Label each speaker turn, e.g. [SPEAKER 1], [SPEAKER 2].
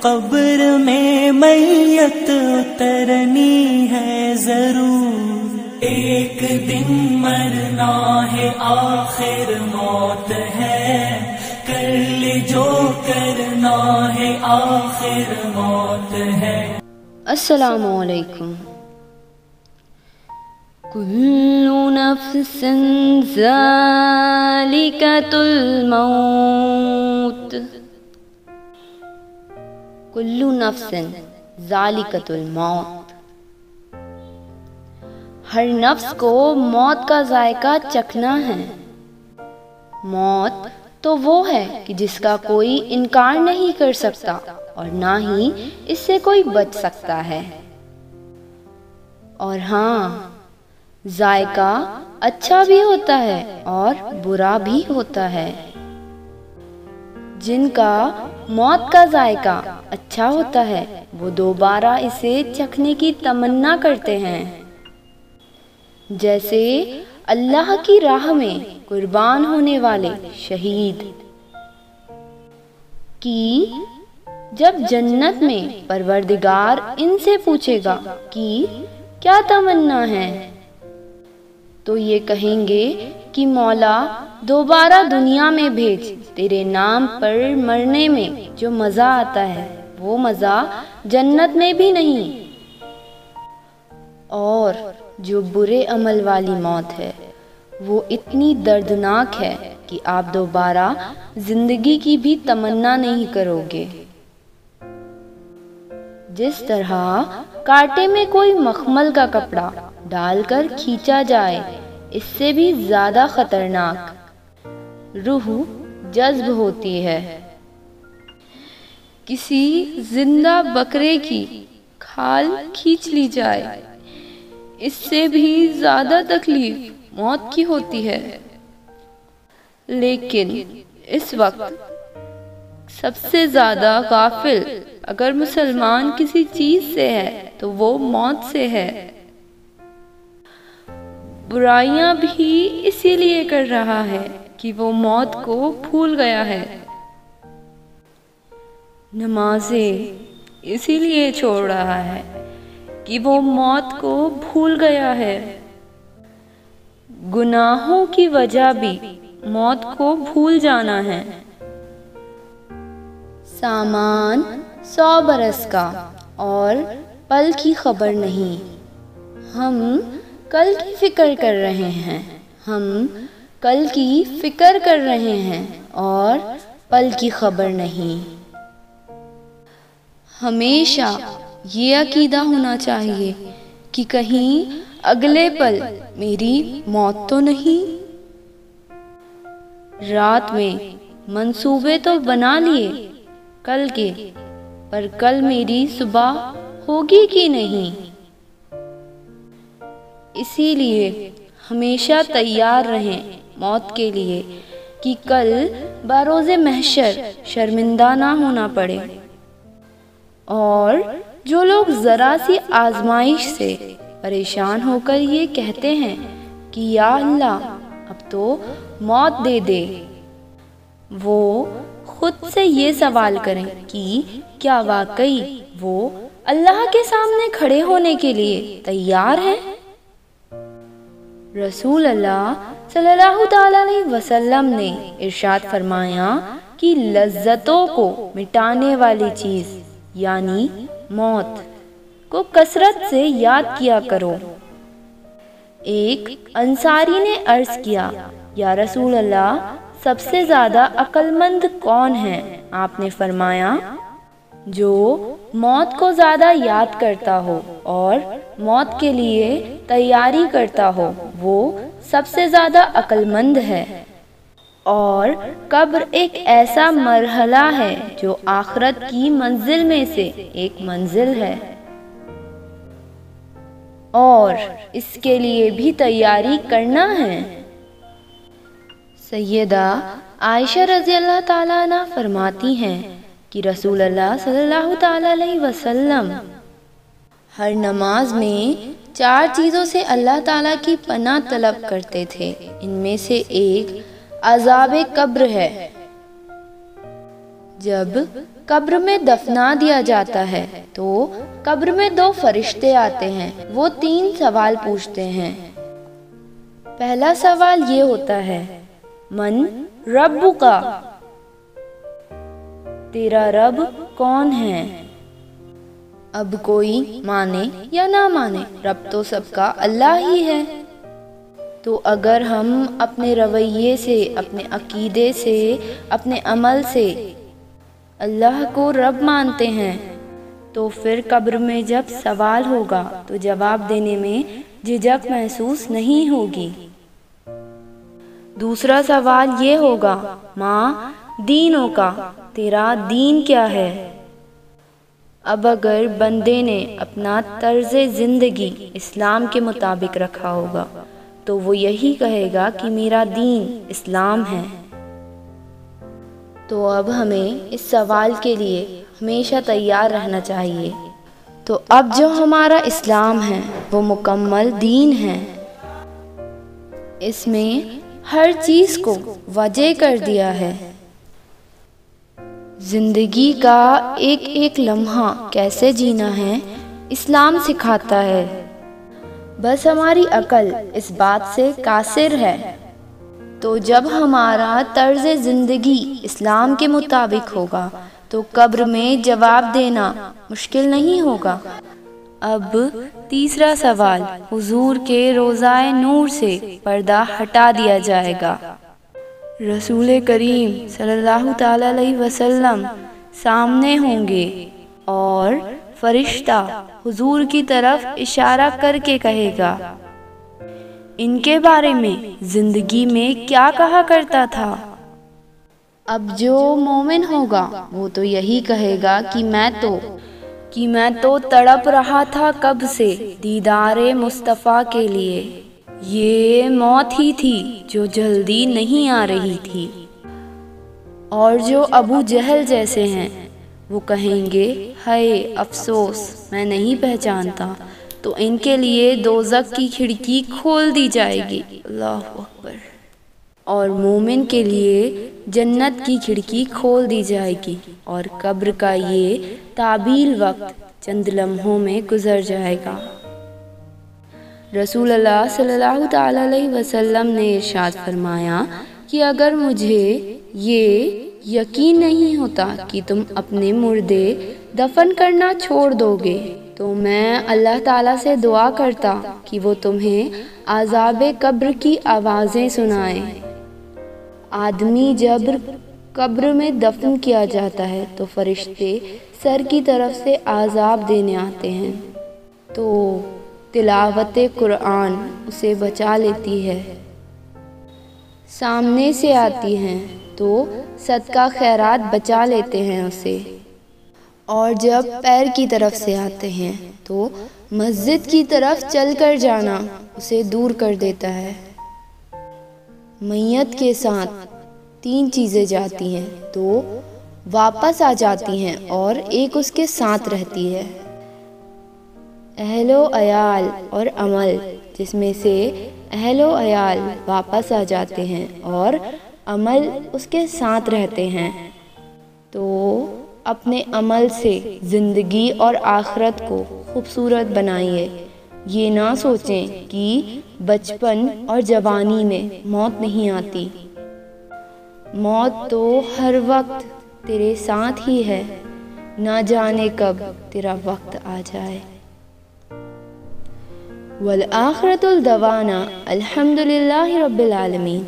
[SPEAKER 1] कब्र में मैयत उतरनी है जरूर, एक दिन मरना है आखिर मौत है, कर ले जो करना है आखिर मौत है।
[SPEAKER 2] अस्सलामु अलैकुम। कुल्लु नफ्सिन ज़ालिकतुल मौत, कुल्लु नफ्सिन ज़ालिकतुल मौत। हर नफ्स को मौत का जायका चखना है। मौत तो वो है कि जिसका कोई इनकार नहीं कर सकता और ना ही इससे कोई बच सकता है। और हाँ, जायका अच्छा भी होता है और बुरा भी होता है। जिनका मौत का जायका अच्छा होता है वो दोबारा इसे चखने की तमन्ना करते हैं। जैसे अल्लाह की राह में कुर्बान होने वाले शहीद कि जब जन्नत में परवरदिगार इनसे पूछेगा कि क्या तमन्ना है, तो ये कहेंगे कि मौला दोबारा दुनिया में भेज, तेरे नाम पर मरने में जो मज़ा आता है वो मज़ा जन्नत में भी नहीं। और जो बुरे अमल वाली मौत है वो इतनी दर्दनाक है कि आप दोबारा जिंदगी की भी तमन्ना नहीं करोगे। जिस तरह कांटे में कोई मखमल का कपड़ा डालकर खींचा जाए, इससे भी ज्यादा खतरनाक रूह जज्ब होती है। किसी जिंदा बकरे की खाल खींच ली जाए, इससे भी ज्यादा तकलीफ मौत की होती है। लेकिन इस वक्त सबसे ज्यादा गाफिल अगर मुसलमान किसी चीज से है तो वो मौत से है। बुराइयां भी इसीलिए कर रहा है कि वो मौत को भूल गया है। नमाजें इसीलिए छोड़ रहा है कि वो मौत को भूल गया है। गुनाहों की वजह भी मौत को भूल जाना है। सामान 100 बरस का और पल की खबर नहीं। हम कल की फिक्र कर रहे हैं, हम कल की फिक्र कर रहे हैं और पल की खबर नहीं। हमेशा ये अकीदा होना चाहिए कि कहीं अगले पल मेरी मौत तो नहीं। रात में मंसूबे तो बना लिए कल के, पर कल मेरी सुबह होगी कि नहीं। इसीलिए हमेशा तैयार रहें मौत के लिए कि कल बरोज़े महशर शर्मिंदा ना होना पड़े। और जो लोग ज़रा सी आजमाइश से परेशान होकर ये कहते हैं कि या अल्लाह अब तो मौत दे दे, वो खुद से ये सवाल करें कि क्या वाकई वो अल्लाह के सामने खड़े होने के लिए तैयार हैं। रसूल अल्लाह सल्लल्लाहु ताला अलैहि वसल्लम ने इरशाद फरमाया कि लज्जतों को मिटाने वाली चीज यानी मौत को कसरत से याद किया करो। एक अंसारी ने अर्ज किया, या रसूल अल्लाह सबसे ज्यादा अक्लमंद कौन है? आपने फरमाया, जो मौत को ज्यादा याद करता हो और मौत के लिए तैयारी करता हो, वो सबसे ज्यादा अक्लमंद है। और कब्र एक ऐसा मरहला है जो आखिरत की मंजिल में से एक मंजिल है और इसके लिए भी तैयारी करना है। सैयदा आयशा रज़ी अल्लाह ताला अन्हा फरमाती हैं कि रसूल अल्लाह सल्लल्लाहु ताला अलैहि वसल्लम हर नमाज में 4 चीज़ों से अल्लाह ताला की पनाह तलब करते थे। इनमें से एक अज़ाब कब्र है। जब कब्र में दफना दिया जाता है तो कब्र में 2 फरिश्ते आते हैं। वो 3 सवाल पूछते हैं। पहला सवाल ये होता है, मन रब्बुका, तेरा रब कौन है। अब कोई माने या ना माने, रब तो सबका अल्लाह ही है। तो अगर हम अपने रवैये से, अपने अकीदे से, अपने अमल से अल्लाह को रब मानते हैं तो फिर कब्र में जब सवाल होगा तो जवाब देने में झिझक महसूस नहीं होगी। दूसरा सवाल ये होगा, माँ दीनों का, तेरा दीन क्या है। अब अगर बंदे ने अपना तर्ज़े ज़िंदगी इस्लाम के मुताबिक रखा होगा तो वो यही कहेगा कि मेरा दीन इस्लाम है। तो अब हमें इस सवाल के लिए हमेशा तैयार रहना चाहिए। तो अब जो हमारा इस्लाम है वो मुकम्मल दीन है। इसमें हर चीज़ को वजह कर दिया है। जिंदगी का एक एक लम्हा कैसे जीना है इस्लाम सिखाता है। बस हमारी अकल इस बात से कासिर है। तो जब हमारा तर्ज़ ज़िंदगी इस्लाम के मुताबिक होगा तो कब्र में जवाब देना मुश्किल नहीं होगा। अब तीसरा सवाल, हुजूर के रोज़ाए नूर से पर्दा हटा दिया जाएगा। रसूल करीम सल्लल्लाहु ताला अलैहि वसल्लम सामने होंगे और फरिश्ता हुजूर की तरफ इशारा करके कहेगा, इनके बारे में जिंदगी में क्या कहा करता था। अब जो मोमिन होगा वो तो यही कहेगा कि मैं तो तड़प रहा था कब से दीदारे मुस्तफ़ा के लिए। ये मौत ही थी जो जल्दी नहीं आ रही थी। और जो अबू जहल जैसे हैं वो कहेंगे, हाय अफसोस मैं नहीं पहचानता। तो इनके लिए दोज़ख की खिड़की खोल दी जाएगी। अल्लाह अकबर। और मोमिन के लिए जन्नत की खिड़की खोल दी जाएगी और कब्र का ये ताबील वक्त चंद लम्हों में गुजर जाएगा। रसूलुल्लाह सल्लल्लाहु ताला अलैहि वसल्लम ने इरशाद फरमाया कि अगर मुझे ये यकीन नहीं होता कि तुम अपने मुर्दे दफन करना छोड़ दोगे तो मैं अल्लाह ताला से दुआ करता कि वो तुम्हें आज़ाबे कब्र की आवाज़ें सुनाए। आदमी जब कब्र में दफन किया जाता है तो फरिश्ते सर की तरफ से आज़ाब देने आते हैं। तो तिलावते कुरान उसे बचा लेती है। सामने से आती हैं तो सदका खैरात बचा लेते हैं उसे। और जब पैर की तरफ से आते हैं तो मस्जिद की तरफ चलकर जाना उसे दूर कर देता है। मैयत के साथ 3 चीज़ें जाती हैं तो वापस आ जाती हैं और एक उसके साथ रहती है, अहलो अयाल और अमल, जिसमें से अहलो अयाल वापस आ जाते हैं और अमल उसके साथ रहते हैं। तो अपने अमल से ज़िंदगी और आखिरत को खूबसूरत बनाइए। ये ना सोचें कि बचपन और जवानी में मौत नहीं आती। मौत तो हर वक्त तेरे साथ ही है, ना जाने कब तेरा वक्त आ जाए। वल आखिरतुल दवाना अल्हम्दुलिल्लाहि रब्बिल आलमीन।